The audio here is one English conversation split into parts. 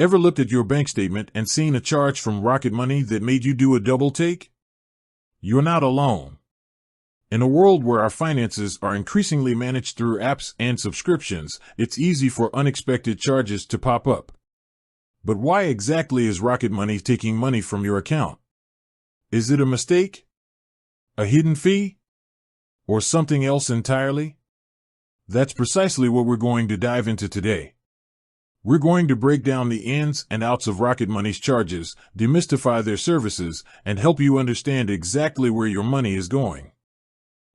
Ever looked at your bank statement and seen a charge from Rocket Money that made you do a double take? You're not alone. In a world where our finances are increasingly managed through apps and subscriptions, it's easy for unexpected charges to pop up. But why exactly is Rocket Money taking money from your account? Is it a mistake? A hidden fee? Or something else entirely? That's precisely what we're going to dive into today. We're going to break down the ins and outs of Rocket Money's charges, demystify their services, and help you understand exactly where your money is going.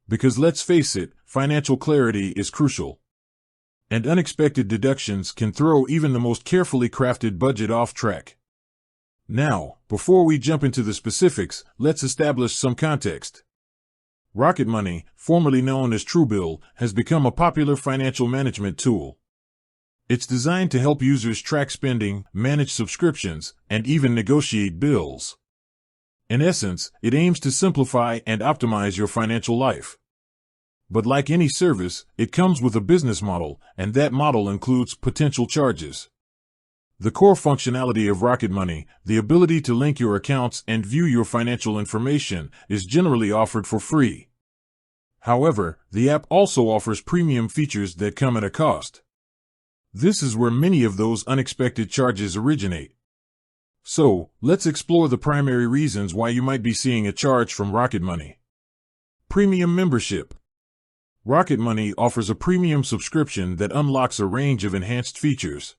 Because let's face it, financial clarity is crucial. And unexpected deductions can throw even the most carefully crafted budget off track. Now, before we jump into the specifics, let's establish some context. Rocket Money, formerly known as Truebill, has become a popular financial management tool. It's designed to help users track spending, manage subscriptions, and even negotiate bills. In essence, it aims to simplify and optimize your financial life. But like any service, it comes with a business model, and that model includes potential charges. The core functionality of Rocket Money, the ability to link your accounts and view your financial information, is generally offered for free. However, the app also offers premium features that come at a cost. This is where many of those unexpected charges originate. So, let's explore the primary reasons why you might be seeing a charge from Rocket Money. Premium membership. Rocket Money offers a premium subscription that unlocks a range of enhanced features.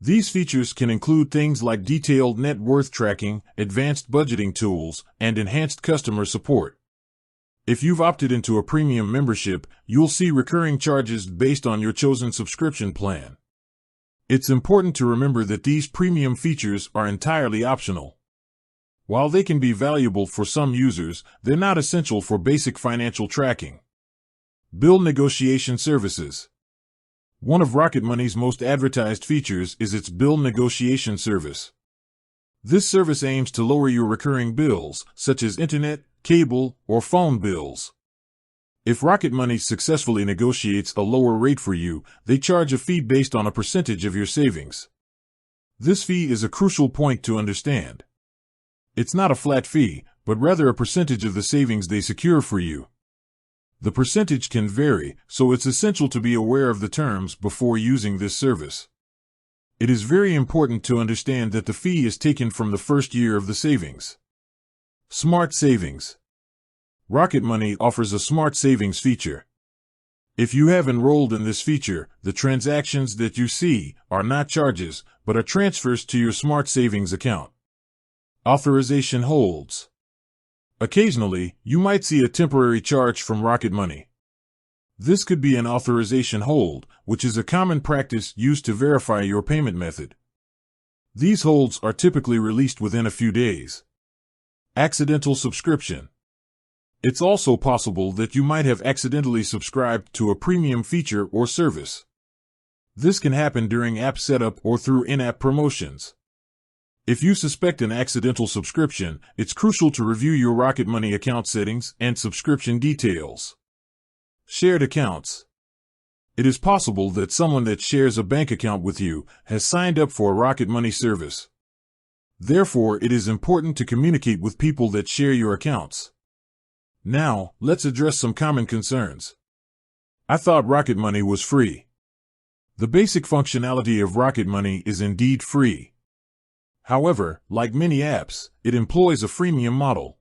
These features can include things like detailed net worth tracking, advanced budgeting tools, and enhanced customer support. If you've opted into a premium membership, you'll see recurring charges based on your chosen subscription plan. It's important to remember that these premium features are entirely optional. While they can be valuable for some users, they're not essential for basic financial tracking. Bill negotiation services. One of Rocket Money's most advertised features is its bill negotiation service. This service aims to lower your recurring bills, such as internet, cable, or phone bills. If Rocket Money successfully negotiates a lower rate for you, they charge a fee based on a percentage of your savings. This fee is a crucial point to understand. It's not a flat fee, but rather a percentage of the savings they secure for you. The percentage can vary, so it's essential to be aware of the terms before using this service. It is very important to understand that the fee is taken from the first year of the savings. Smart Savings. Rocket Money offers a Smart Savings feature. If you have enrolled in this feature, the transactions that you see are not charges, but are transfers to your Smart Savings account. Authorization holds. Occasionally, you might see a temporary charge from Rocket Money. This could be an authorization hold, which is a common practice used to verify your payment method. These holds are typically released within a few days. Accidental subscription. It's also possible that you might have accidentally subscribed to a premium feature or service. This can happen during app setup or through in-app promotions. If you suspect an accidental subscription, it's crucial to review your Rocket Money account settings and subscription details. Shared accounts. It is possible that someone that shares a bank account with you has signed up for a Rocket Money service. Therefore, it is important to communicate with people that share your accounts. Now, let's address some common concerns. I thought Rocket Money was free. The basic functionality of Rocket Money is indeed free. However, like many apps, it employs a freemium model.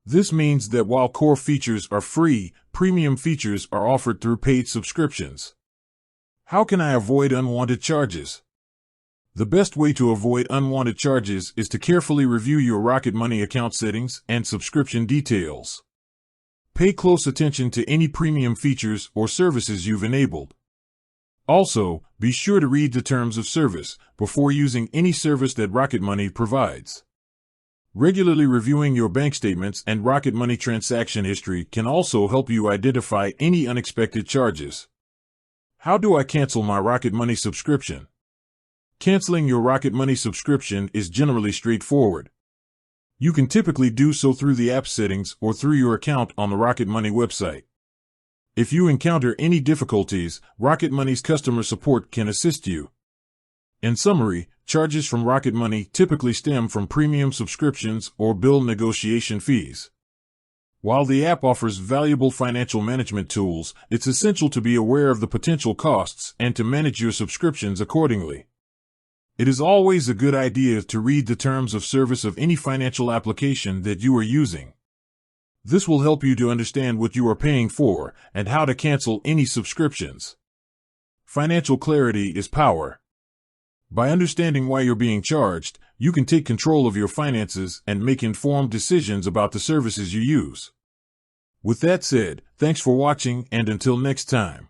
This means that while core features are free, premium features are offered through paid subscriptions. How can I avoid unwanted charges? The best way to avoid unwanted charges is to carefully review your Rocket Money account settings and subscription details. Pay close attention to any premium features or services you've enabled. Also, be sure to read the terms of service before using any service that Rocket Money provides. Regularly reviewing your bank statements and Rocket Money transaction history can also help you identify any unexpected charges. How do I cancel my Rocket Money subscription? Canceling your Rocket Money subscription is generally straightforward. You can typically do so through the app settings or through your account on the Rocket Money website. If you encounter any difficulties, Rocket Money's customer support can assist you. In summary, charges from Rocket Money typically stem from premium subscriptions or bill negotiation fees. While the app offers valuable financial management tools, it's essential to be aware of the potential costs and to manage your subscriptions accordingly. It is always a good idea to read the terms of service of any financial application that you are using. This will help you to understand what you are paying for and how to cancel any subscriptions. Financial clarity is power. By understanding why you're being charged, you can take control of your finances and make informed decisions about the services you use. With that said, thanks for watching, and until next time.